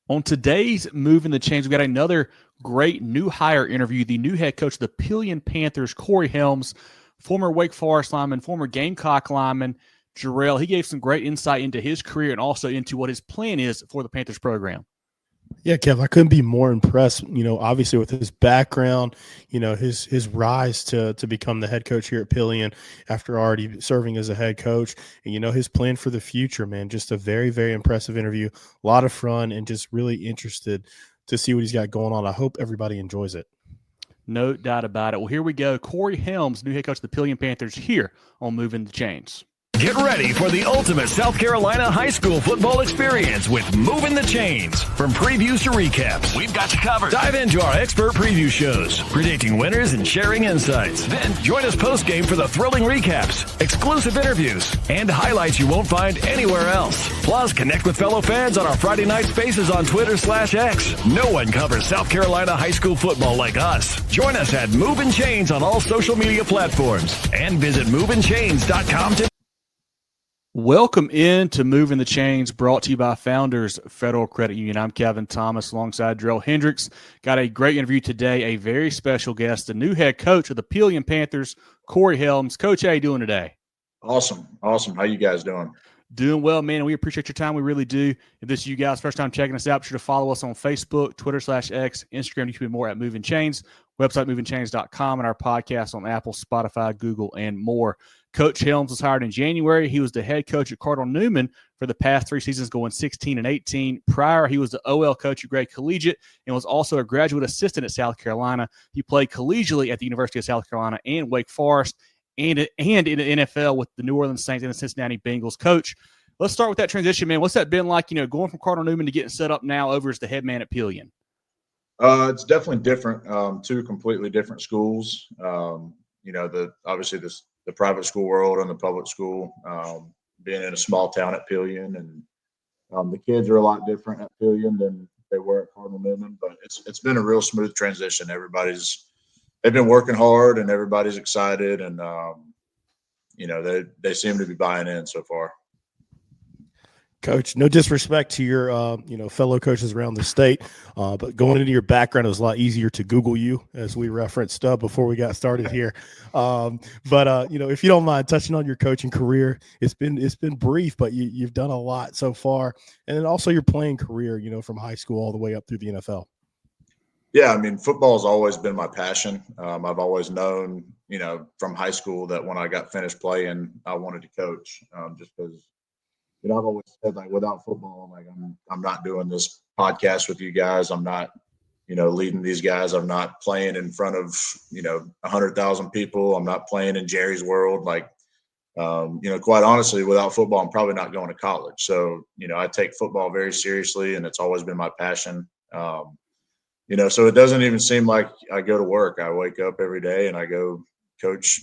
On today's Moving the Chains, we've got another great new hire interview. The new head coach of the Pelion Panthers, Cory Helms, former Wake Forest lineman, former Gamecock lineman, Jerel. He gave some great insight into his career and also into what his plan is for the Panthers program. Yeah, Kev, I couldn't be more impressed, obviously with his background, his rise to become the head coach here at Pelion after already serving as a head coach, and, his plan for the future, man. Just a very, very impressive interview, a lot of fun, and just really interested to see what he's got going on. I hope everybody enjoys it. No doubt about it. Well, here we go. Cory Helms, new head coach of the Pelion Panthers, here on Moving the Chains. Get ready for the ultimate South Carolina high school football experience with Movin The Chains. From previews to recaps, we've got you covered. Dive into our expert preview shows, predicting winners and sharing insights. Then join us post-game for the thrilling recaps, exclusive interviews, and highlights you won't find anywhere else. Plus, connect with fellow fans on our Friday night spaces on Twitter/X. No one covers South Carolina high school football like us. Join us at Movin Chains on all social media platforms and visit movinchains.com today. Welcome into Moving the Chains, brought to you by Founders Federal Credit Union. I'm Kevin Thomas alongside Jerel Hendricks. Got a great interview today, a very special guest, the new head coach of the Pelion Panthers, Cory Helms. Coach, how you doing today? Awesome. How you guys doing? Doing well, man. We appreciate your time. We really do. If this is you guys' first time checking us out, be sure to follow us on Facebook, Twitter/X, Instagram, YouTube, and more at Movin Chains, website movinchains.com, and our podcast on Apple, Spotify, Google, and more. Coach Helms was hired in January. He was the head coach at Cardinal Newman for the past 3 seasons, going 16 and 18. Prior, he was the OL coach at Gray Collegiate and was also a graduate assistant at South Carolina. He played collegiately at the University of South Carolina and Wake Forest and in the NFL with the New Orleans Saints and the Cincinnati Bengals. Coach, let's start with that transition, man. What's that been like, going from Cardinal Newman to getting set up now over as the head man at Pelion? It's definitely different. Two completely different schools. Obviously the private school world and the public school, being in a small town at Pelion, and the kids are a lot different at Pelion than they were at Cardinal Newman. But it's been a real smooth transition. They've been working hard, and everybody's excited, and they seem to be buying in so far. Coach, no disrespect to your, fellow coaches around the state, but going into your background, it was a lot easier to Google you, as we referenced before we got started here. If you don't mind touching on your coaching career, it's been brief, but you've done a lot so far, and then also your playing career, from high school all the way up through the NFL. Yeah, I mean, football has always been my passion. I've always known, from high school that when I got finished playing, I wanted to coach, just because. I've always said, like, without football, like, I'm not doing this podcast with you guys. I'm not, leading these guys. I'm not playing in front of, 100,000 people. I'm not playing in Jerry's world. Like, quite honestly, without football, I'm probably not going to college. So, I take football very seriously, and it's always been my passion. So it doesn't even seem like I go to work. I wake up every day and I go coach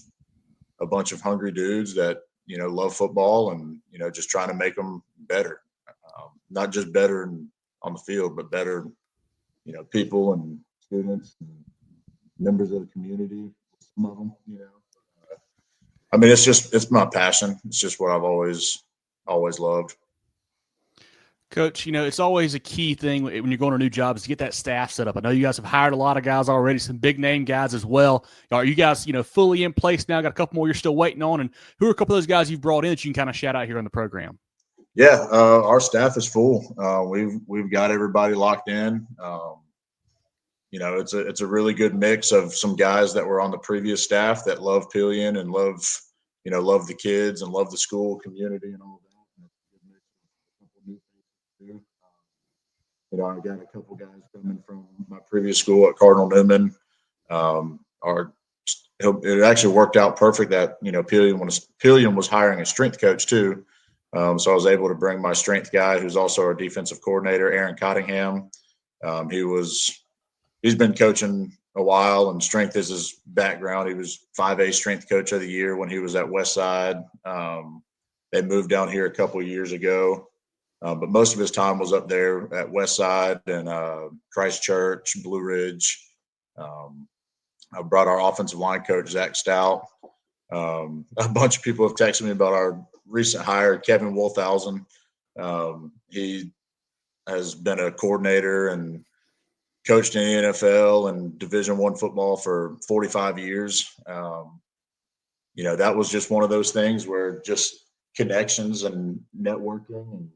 a bunch of hungry dudes that, love football and, just trying to make them better. Not just better on the field, but better, people and students and members of the community, some of them, I mean, it's my passion. It's just what I've always loved. Coach, it's always a key thing when you're going to a new job is to get that staff set up. I know you guys have hired a lot of guys already, some big name guys as well. Are you guys, fully in place now? Got a couple more you're still waiting on? And who are a couple of those guys you've brought in that you can kind of shout out here on the program? Yeah, our staff is full. We've got everybody locked in. It's a really good mix of some guys that were on the previous staff that love Pelion and love the kids and love the school community and all that. I got a couple guys coming from my previous school at Cardinal Newman. It actually worked out perfect that Pelion was hiring a strength coach too, so I was able to bring my strength guy, who's also our defensive coordinator, Aaron Cottingham. He's been coaching a while, and strength is his background. He was 5A strength coach of the year when he was at Westside. They moved down here a couple of years ago. But most of his time was up there at Westside and Christchurch, Blue Ridge. I brought our offensive line coach, Zach Stout. A bunch of people have texted me about our recent hire, Kevin Wolfhausen. has been a coordinator and coached in the NFL and Division I football for 45 years. That was just one of those things where just connections and networking and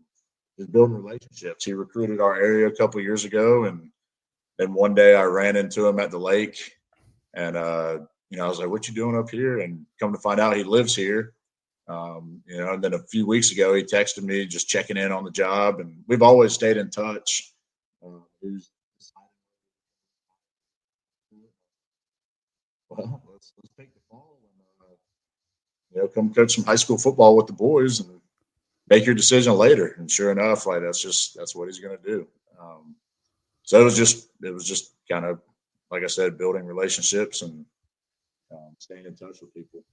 just building relationships. He recruited our area a couple of years ago, and then one day I ran into him at the lake, and I was like, "What you doing up here?" And come to find out, he lives here. And then a few weeks ago, he texted me just checking in on the job, and we've always stayed in touch. Let's take the fall and come coach some high school football with the boys and make your decision later. And sure enough, like that's what he's going to do. So it was just kind of, like I said, building relationships and staying in touch with people.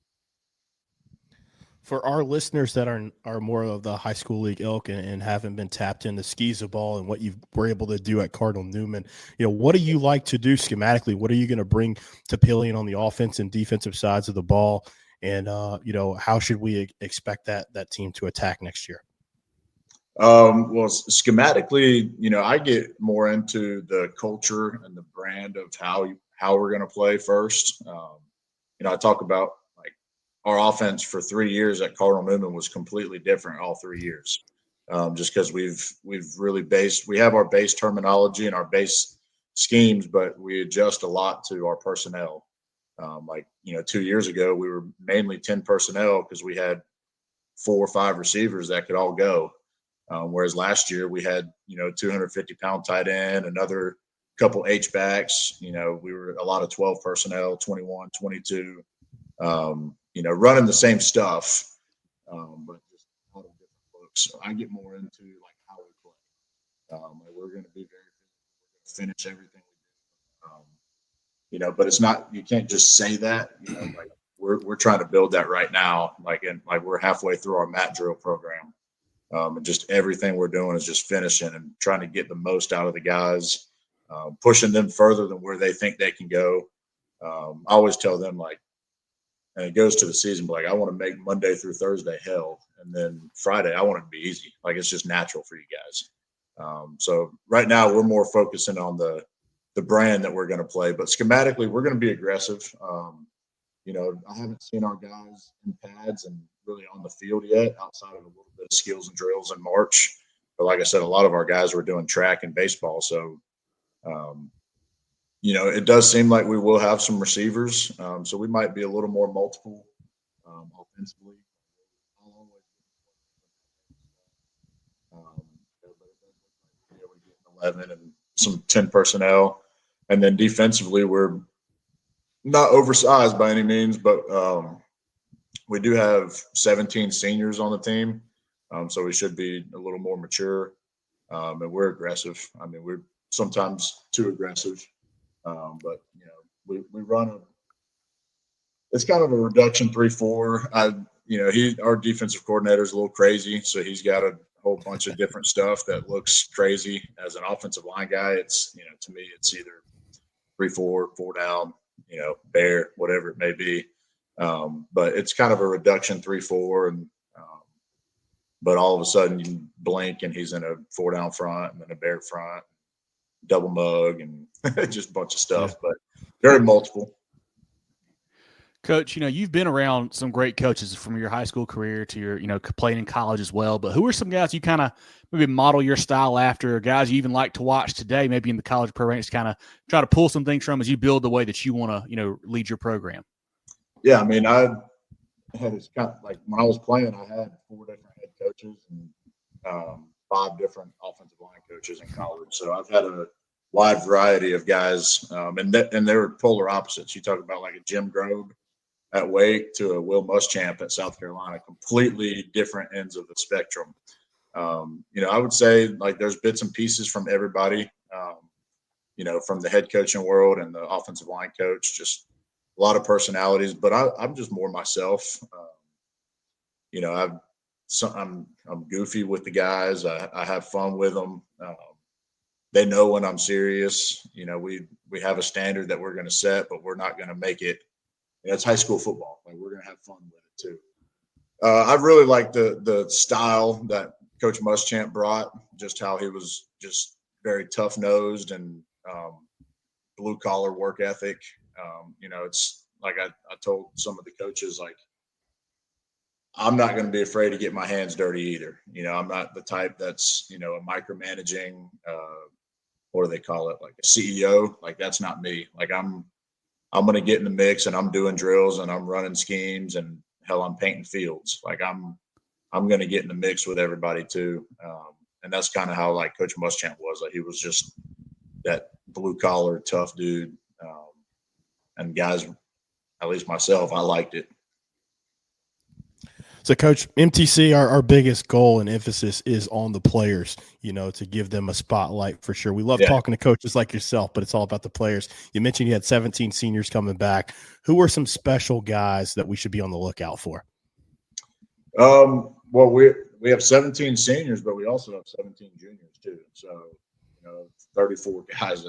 For our listeners that are more of the high school league ilk and haven't been tapped into skis of ball and what you were able to do at Cardinal Newman, what do you like to do schematically? What are you going to bring to Pelion on the offense and defensive sides of the ball? And, how should we expect that team to attack next year? Well, schematically, I get more into the culture and the brand of how we're going to play first. I talk about our offense for 3 years at Cardinal Newman was completely different all 3 years, just because we've really we have our base terminology and our base schemes, but we adjust a lot to our personnel. 2 years ago, we were mainly 10 personnel because we had 4 or 5 receivers that could all go. Whereas last year we had, 250-pound tight end, another couple H-backs. We were a lot of 12 personnel, 21, 22. Running the same stuff, but just a lot of different looks. So I get more into how we play. We're going to be very finish everything we do. But it's not. You can't just say that. We're trying to build that right now. We're halfway through our mat drill program, and just everything we're doing is just finishing and trying to get the most out of the guys, pushing them further than where they think they can go. I always tell them and it goes to the season, but I want to make Monday through Thursday hell. And then Friday, I want it to be easy. It's just natural for you guys. So right now we're more focusing on the brand that we're going to play, but schematically we're going to be aggressive. I haven't seen our guys in pads and really on the field yet outside of a little bit of skills and drills in March. But like I said, a lot of our guys were doing track and baseball. So, it does seem like we will have some receivers, so we might be a little more multiple offensively. But 11 and some 10 personnel, and then defensively we're not oversized by any means, but we do have 17 seniors on the team, so we should be a little more mature, and we're aggressive. We're sometimes too aggressive. But we run it's kind of a reduction 3-4. Our defensive coordinator is a little crazy, so he's got a whole bunch of different stuff that looks crazy. As an offensive line guy, it's to me it's either 3-4, 4 down, bear, whatever it may be. But it's kind of a reduction 3-4, and but all of a sudden you blink and he's in a 4 down front and then a bear front, double mug, and just a bunch of stuff, but very multiple. Coach, you've been around some great coaches from your high school career to your, playing in college as well. But who are some guys you kind of maybe model your style after, or guys you even like to watch today, maybe in the college program, to kind of try to pull some things from as you build the way that you want to, lead your program? Yeah, I had this kind of when I was playing, I had 4 different head coaches and 5 different offensive line coaches in college. So I've had a wide variety of guys, and they were polar opposites. You talk about a Jim Grove at Wake to a Will Muschamp at South Carolina, completely different ends of the spectrum. I would say there's bits and pieces from everybody, from the head coaching world and the offensive line coach, just a lot of personalities, but I'm just more myself. I'm goofy with the guys. I have fun with them. They know when I'm serious. We have a standard that we're going to set, but we're not going to make it. It's high school football. We're going to have fun with it too. I really like the style that Coach Muschamp brought, just how he was just very tough nosed and blue collar work ethic. It's like I told some of the coaches, like, I'm not going to be afraid to get my hands dirty either. I'm not the type that's, a micromanaging, what do they call it? Like a CEO. Like, that's not me. Like, I'm going to get in the mix, and I'm doing drills, and I'm running schemes, and hell, I'm painting fields. Like, I'm going to get in the mix with everybody too. And that's kind of how, like, Coach Muschamp was. Like, he was just that blue collar, tough dude. And guys, at least myself, I liked it. So, Coach, MTC, our biggest goal and emphasis is on the players, to give them a spotlight for sure. We love talking to coaches like yourself, but it's all about the players. You mentioned you had 17 seniors coming back. Who are some special guys that we should be on the lookout for? Well, we have 17 seniors, but we also have 17 juniors too. So, 34 guys.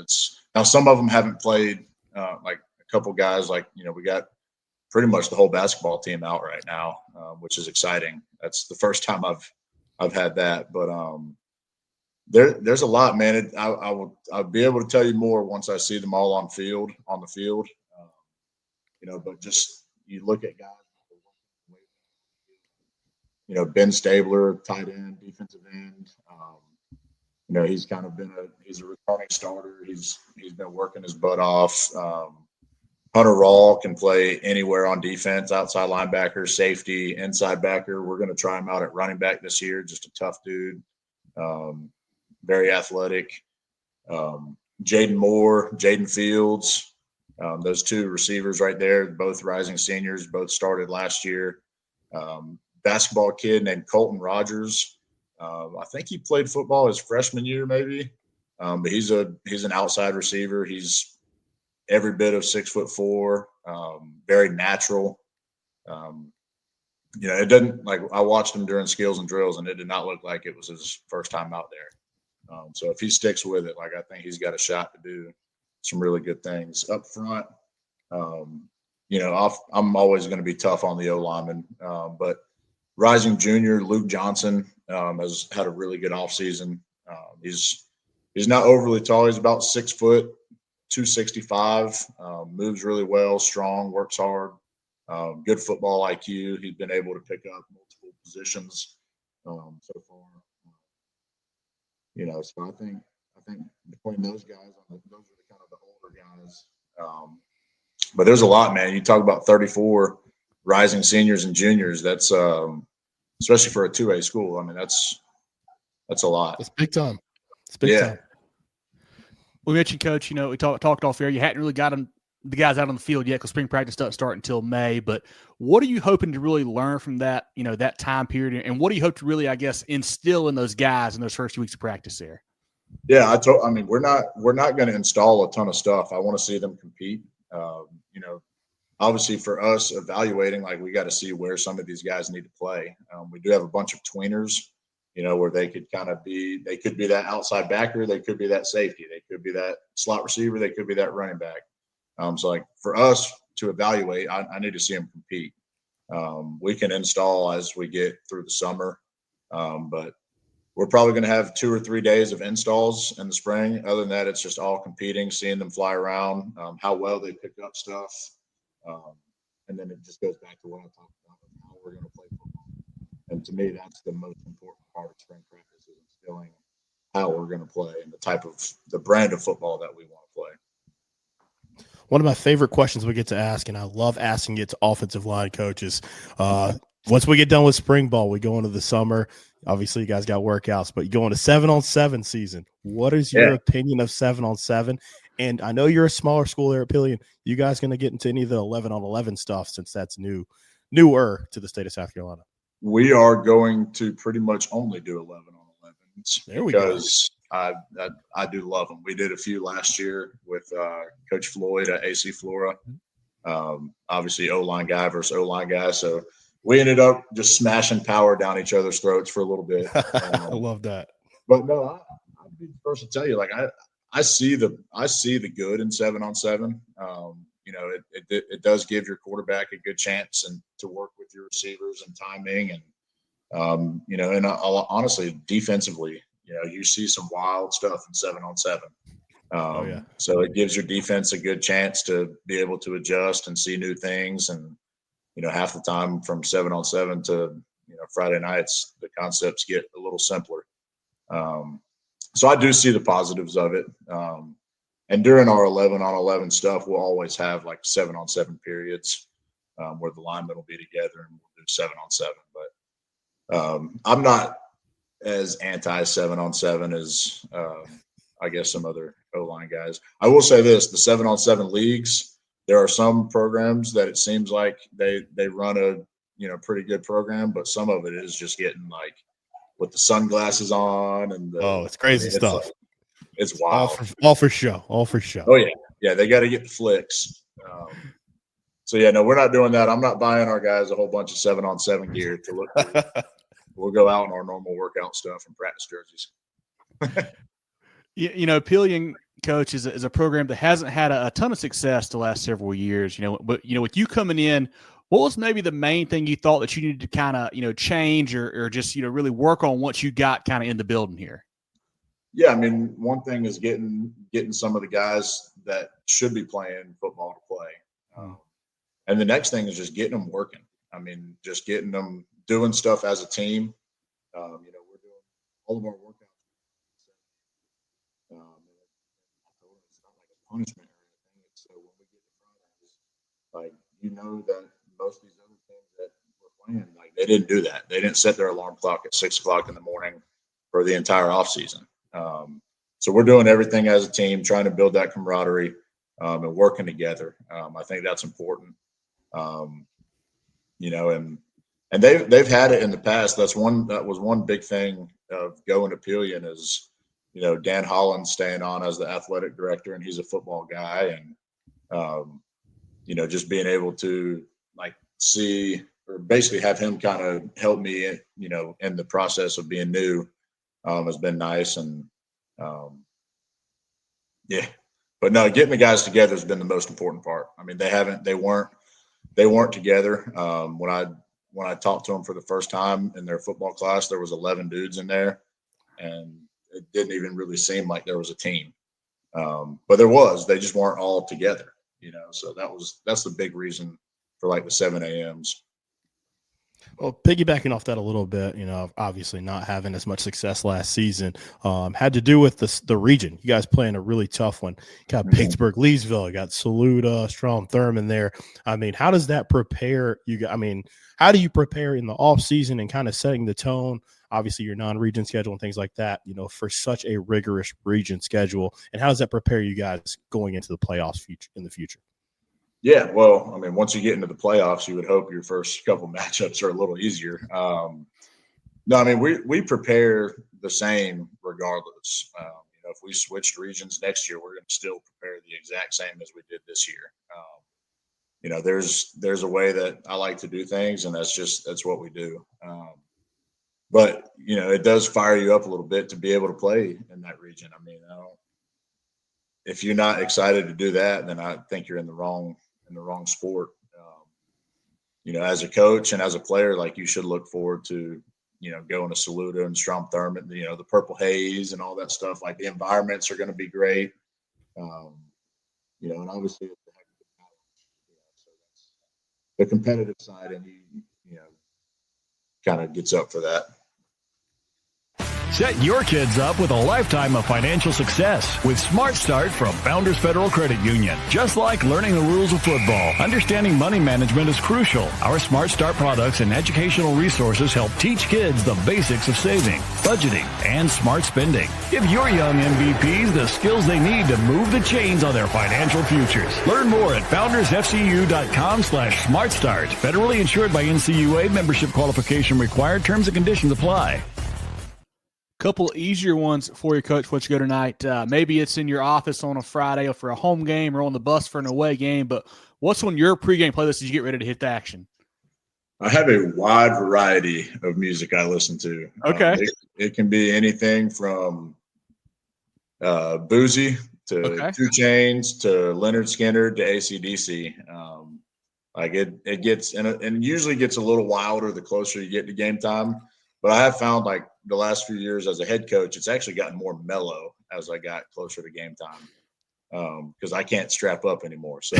Now some of them haven't played. Like a couple guys, like we got pretty much the whole basketball team out right now, which is exciting. That's the first time I've had that. But there's a lot, man. I'll be able to tell you more once I see them all on the field. But just you look at guys. Ben Stabler, tight end, defensive end. He's kind of he's a returning starter. He's been working his butt off. Hunter Rawl can play anywhere on defense, outside linebacker, safety, inside backer. We're going to try him out at running back this year. Just a tough dude, very athletic. Jaden Moore, Jaden Fields, those two receivers right there, both rising seniors, both started last year. Basketball kid named Colton Rogers. I think he played football his freshman year, maybe. But he's an outside receiver. He's every bit of 6'4", very natural. It doesn't, like, I watched him during skills and drills, and it did not look like it was his first time out there. So if he sticks with it, like, I think he's got a shot to do some really good things up front. I'm always going to be tough on the O lineman, but rising junior Luke Johnson has had a really good offseason. He's not overly tall. He's about 6 foot, 265. Moves really well, strong, works hard. Good football IQ. He's been able to pick up multiple positions so far. So I think between those guys, those are the kind of the older guys. But there's a lot, man. You talk about 34 rising seniors and juniors. That's especially for a 2A school. I mean, that's a lot. It's big time. It's big time. We mentioned, Coach, we talked off air. You hadn't really got the guys out on the field yet because spring practice doesn't start until May. But what are you hoping to really learn from that, that time period? And what do you hope to really, I guess, instill in those guys in those first 2 weeks of practice there? Yeah, we're not going to install a ton of stuff. I want to see them compete. Obviously for us evaluating, like, we got to see where some of these guys need to play. We do have a bunch of tweeners, where they could be that outside backer. They could be that safety. They could be that slot receiver. They could be that running back. So, like, for us to evaluate, I need to see them compete. We can install as we get through the summer. But we're probably going to have 2 or 3 days of installs in the spring. Other than that, it's just all competing, seeing them fly around, how well they pick up stuff. And then it just goes back to what I talked about, how we're going to play football. And to me, that's the most important part of spring practice, is instilling how we're going to play and the brand of football that we want to play. One of my favorite questions we get to ask, and I love asking it to offensive line coaches. Once we get done with spring ball, we go into the summer. Obviously, you guys got workouts, but you go into 7-on-7 season. What is your opinion of 7-on-7? And I know you're a smaller school there at Pelion. You guys going to get into any of the 11-on-11 stuff, since that's newer to the state of South Carolina? We are going to pretty much only do 11-on-11s. There we go. Because I do love them. We did a few last year with Coach Floyd at AC Flora. Obviously, O-line guy versus O-line guy. So we ended up just smashing power down each other's throats for a little bit. I love that. But no, I'd be the first to tell you, like, I see the good in 7-on-7. It does give your quarterback a good chance and to work with your receivers and timing, and You know, and honestly, defensively, you know, you see some wild stuff in 7-on-7. So it gives your defense a good chance to be able to adjust and see new things. And, you know, half the time from 7-on-7 to, you know, Friday nights, the concepts get a little simpler. So I do see the positives of it. And during our 11-on-11 stuff, we'll always have like 7-on-7 periods where the linemen will be together and we'll do 7-on-7. But I'm not as anti 7-on-7 as I guess some other O-line guys. I will say this: the 7-on-7 leagues, there are some programs that it seems like they run a, you know, pretty good program, but some of it is just getting like with the sunglasses on and it's crazy stuff. Like, it's wild. All for show. Oh yeah, they got to get the flicks. So yeah, no, we're not doing that. I'm not buying our guys a whole bunch of 7-on-7 gear to look good. We'll go out in our normal workout stuff and practice jerseys. You know, Pelion, Coach, is a program that hasn't had a ton of success the last several years. You know, but you know, with you coming in, what was maybe the main thing you thought that you needed to kind of, you know, change or just, you know, really work on once you got kind of in the building here? Yeah, I mean, one thing is getting some of the guys that should be playing football to play, and the next thing is just getting them working. I mean, just getting them doing stuff as a team. You know, we're doing all of our workouts. It's not like a punishment or anything. It's so when we get to Fridays, like, you know that most of these other teams that we're playing, like, they didn't do that. They didn't set their alarm clock at 6 o'clock in the morning for the entire offseason. So we're doing everything as a team, trying to build that camaraderie and working together. I think that's important. You know, and they've had it in the past. That was one big thing of going to Pelion is, you know, Dan Holland staying on as the athletic director, and he's a football guy, and you know, just being able to like see or basically have him kind of help me, you know, in the process of being new has been nice. And yeah, but no, getting the guys together has been the most important part. I mean, they weren't together. When I talked to them for the first time in their football class, there was 11 dudes in there, and it didn't even really seem like there was a team. But they just weren't all together, you know? So that's the big reason for like the 7 a.m.s. Well, piggybacking off that a little bit, you know, obviously not having as much success last season had to do with the region. You guys playing a really tough one. You got Pittsburgh, Leesville, you got Saluda, Strom Thurmond there. I mean, how does that prepare you? I mean, how do you prepare in the off season and kind of setting the tone? Obviously, your non-region schedule and things like that, you know, for such a rigorous region schedule. And how does that prepare you guys going into the playoffs in the future? Yeah, well, I mean, once you get into the playoffs, you would hope your first couple matchups are a little easier. No, I mean, we prepare the same regardless. You know, if we switched regions next year, we're going to still prepare the exact same as we did this year. You know, there's a way that I like to do things, and that's what we do. But, you know, it does fire you up a little bit to be able to play in that region. I mean, if you're not excited to do that, then I think you're in the wrong sport. You know, as a coach and as a player, like, you should look forward to, you know, going to Saluda and Strom Thurmond, you know, the Purple Haze and all that stuff. Like, the environments are going to be great. You know, and obviously it's the heck of a battle. You know, so that's the competitive side, and you know, kind of gets up for that. Set your kids up with a lifetime of financial success with Smart Start from Founders Federal Credit Union. Just like learning the rules of football, understanding money management is crucial. Our Smart Start products and educational resources help teach kids the basics of saving, budgeting, and smart spending. Give your young MVPs the skills they need to move the chains on their financial futures. Learn more at foundersfcu.com/smartstart. Federally insured by NCUA. Membership qualification required. Terms and conditions apply. Couple easier ones for you, Coach, what you go tonight. Maybe it's in your office on a Friday or for a home game or on the bus for an away game, but what's on your pregame playlist as you get ready to hit the action? I have a wide variety of music I listen to. Okay. It can be anything from Boozy to 2 Chains to Leonard Skinner to AC/DC. Like it gets and usually gets a little wilder the closer you get to game time. But I have found like the last few years as a head coach, it's actually gotten more mellow as I got closer to game time because I can't strap up anymore. So,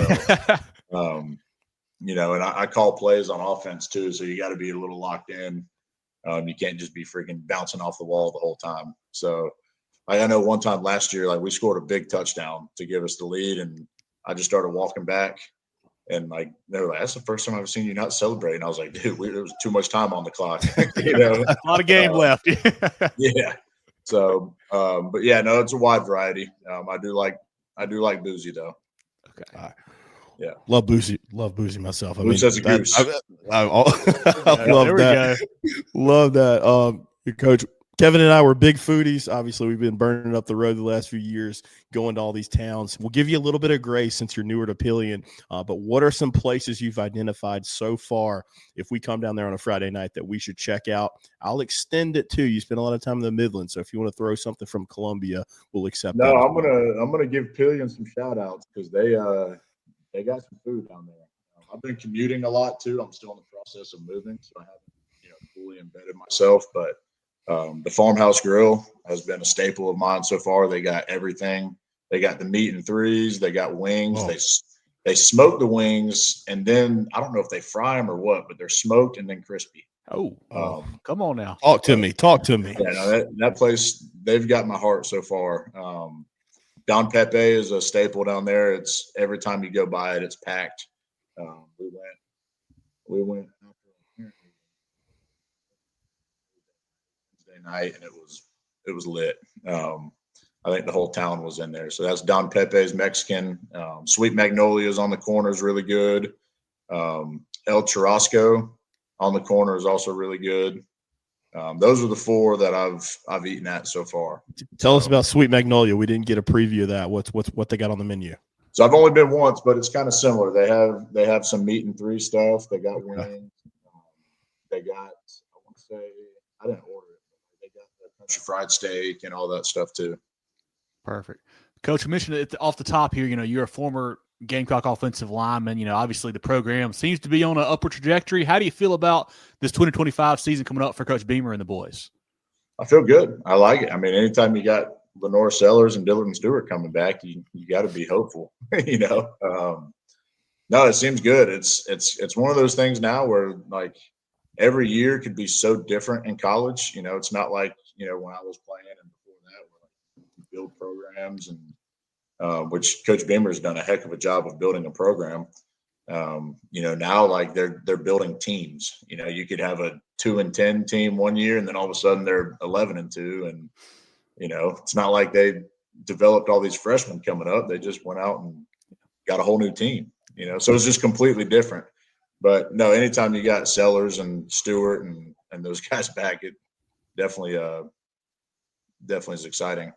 you know, and I call plays on offense too. So you got to be a little locked in. You can't just be freaking bouncing off the wall the whole time. So I know one time last year, like we scored a big touchdown to give us the lead, and I just started walking back, and like they were like, "That's the first time I've seen you not celebrating." I was like, "Dude, there was too much time on the clock." You know, a lot of game left. Yeah. So, but yeah, no, it's a wide variety. I do like Boozy though. Okay. Yeah. Love Boozy myself. I Boozy as a goose. I love there that. Love that. Your coach Kevin and I were big foodies. Obviously, we've been burning up the road the last few years, going to all these towns. We'll give you a little bit of grace since you're newer to Pelion. But what are some places you've identified so far, if we come down there on a Friday night, that we should check out? I'll extend it too. You spend a lot of time in the Midlands, so if you want to throw something from Columbia, we'll accept that. No, I'm gonna give Pelion some shout outs because they got some food down there. I've been commuting a lot too. I'm still in the process of moving, so I haven't fully embedded myself, but the Farmhouse Grill has been a staple of mine so far. They got everything. They got the meat and threes. They got wings. Oh. They smoke the wings, and then I don't know if they fry them or what, but they're smoked and then crispy. Come on now. Talk to me. Yeah, no, that place, they've got my heart so far. Don Pepe is a staple down there. It's every time you go by it, it's packed. We went Wednesday night, and it was lit. I think the whole town was in there. So that's Don Pepe's Mexican. Sweet Magnolia is on the corner is really good. El Churrasco on the corner is also really good. Those are the four that I've eaten at so far. Tell us about Sweet Magnolia. We didn't get a preview of that. What they got on the menu? So I've only been once, but it's kind of similar. They have some meat and three stuff. They got wings. They got, I want to say, I didn't order it, but they got the country fried steak and all that stuff too. Perfect. Coach, you mentioned it off the top here, you're a former Gamecock offensive lineman. Obviously the program seems to be on an upward trajectory. How do you feel about this 2025 season coming up for Coach Beamer and the boys? I feel good. I like it. I mean, anytime you got Lenore Sellers and Dillard Stewart coming back, you got to be hopeful, No, it seems good. It's one of those things now where like every year could be so different in college. It's not like, when I was playing and before that, where like you build programs and which Coach Beamer's done a heck of a job of building a program. Now like they're building teams. You could have a 2-10 team one year, and then all of a sudden they're 11-2, and it's not like they developed all these freshmen coming up. They just went out and got a whole new team. So it's just completely different. But no, anytime you got Sellers and Stewart and those guys back, it definitely is exciting.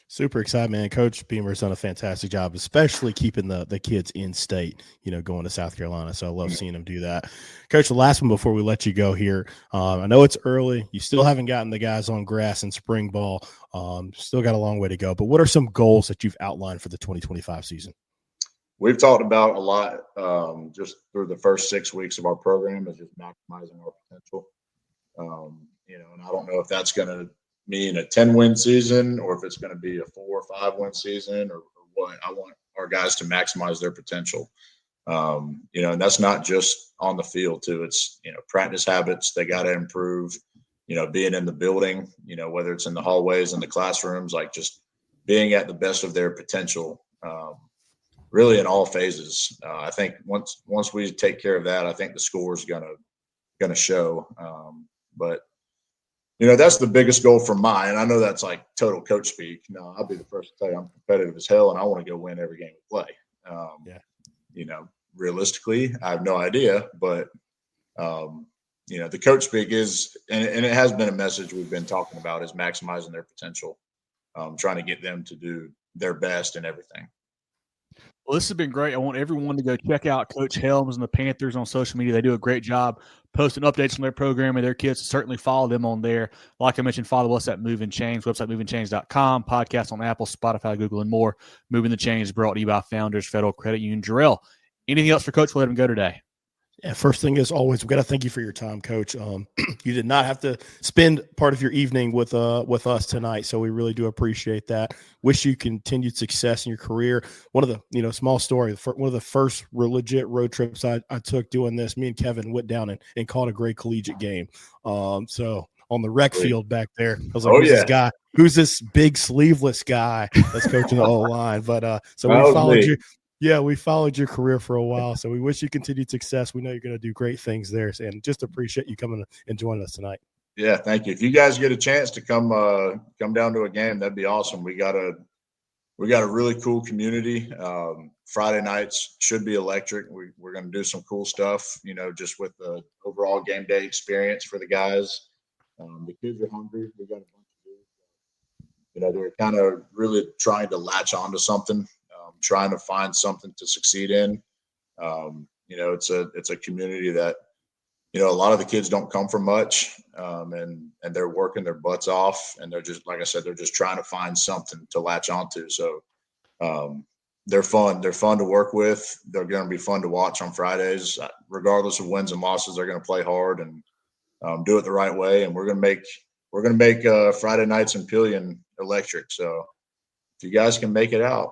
Super excited, man. Coach Beamer's done a fantastic job, especially keeping the kids in state, going to South Carolina. So I love seeing him do that. Coach, the last one before we let you go here. I know it's early. You still haven't gotten the guys on grass in spring ball. Still got a long way to go. But what are some goals that you've outlined for the 2025 season? We've talked about a lot just through the first 6 weeks of our program is just maximizing our potential. And I don't know if that's going to mean a 10-win season or if it's going to be a 4 or 5-win season or what. I want our guys to maximize their potential. And that's not just on the field too. It's, practice habits, they got to improve, being in the building, whether it's in the hallways, in the classrooms, like just being at the best of their potential, really in all phases. I think once we take care of that, I think the score is going to show. But that's the biggest goal for mine. And I know that's like total coach speak. No, I'll be the first to tell you I'm competitive as hell and I want to go win every game we play. Realistically, I have no idea, but the coach speak is, and it has been a message we've been talking about, is maximizing their potential, trying to get them to do their best in everything. Well, this has been great. I want everyone to go check out Coach Helms and the Panthers on social media. They do a great job posting updates on their program and their kids. Certainly follow them on there. Like I mentioned, follow us at Movin Chains, website movingchains.com, podcast on Apple, Spotify, Google, and more. Movin The Chains brought to you by Founders Federal Credit Union. Jerel, anything else for Coach? We'll let him go today. Yeah, first thing is always, we got to thank you for your time, Coach. You did not have to spend part of your evening with us tonight, so we really do appreciate that. Wish you continued success in your career. One of the, small story, one of the first legit road trips I took doing this, me and Kevin went down and caught a great collegiate game. So on the rec field back there, I was like, who's this guy? Who's this big sleeveless guy that's coaching the O-line? But so we followed you. Yeah, we followed your career for a while, so we wish you continued success. We know you're going to do great things there, and just appreciate you coming and joining us tonight. Yeah, thank you. If you guys get a chance to come down to a game, that'd be awesome. We got a really cool community. Friday nights should be electric. We're going to do some cool stuff, just with the overall game day experience for the guys. The kids are hungry. We got a bunch of they're kind of really trying to latch onto something. Trying to find something to succeed in. It's a community that, a lot of the kids don't come from much, and they're working their butts off, and they're just, like I said, they're just trying to find something to latch onto. So they're fun. They're fun to work with. They're going to be fun to watch on Fridays, regardless of wins and losses. They're going to play hard and do it the right way. And we're going to make Friday nights in Pelion electric. So if you guys can make it out,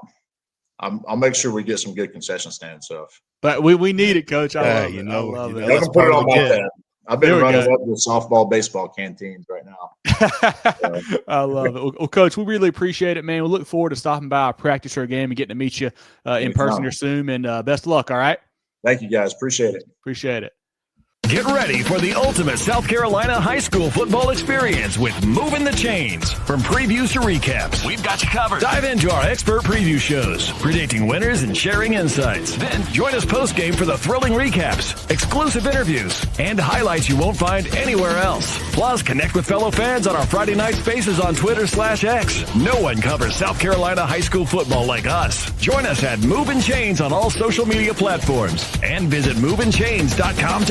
I'll make sure we get some good concession stand stuff. But we need it, Coach. I love it. I can put it on my tab. I've been running up with softball, baseball canteens right now. I love it. Well, Coach, we really appreciate it, man. We look forward to stopping by our practice or game and getting to meet you in person here soon. And best of luck, all right? Thank you, guys. Appreciate it. Appreciate it. Get ready for the ultimate South Carolina high school football experience with Movin The Chains. From previews to recaps, we've got you covered. Dive into our expert preview shows, predicting winners and sharing insights. Then join us post-game for the thrilling recaps, exclusive interviews, and highlights you won't find anywhere else. Plus, connect with fellow fans on our Friday night spaces on Twitter/X. No one covers South Carolina high school football like us. Join us at Movin Chains on all social media platforms and visit movinchains.com today.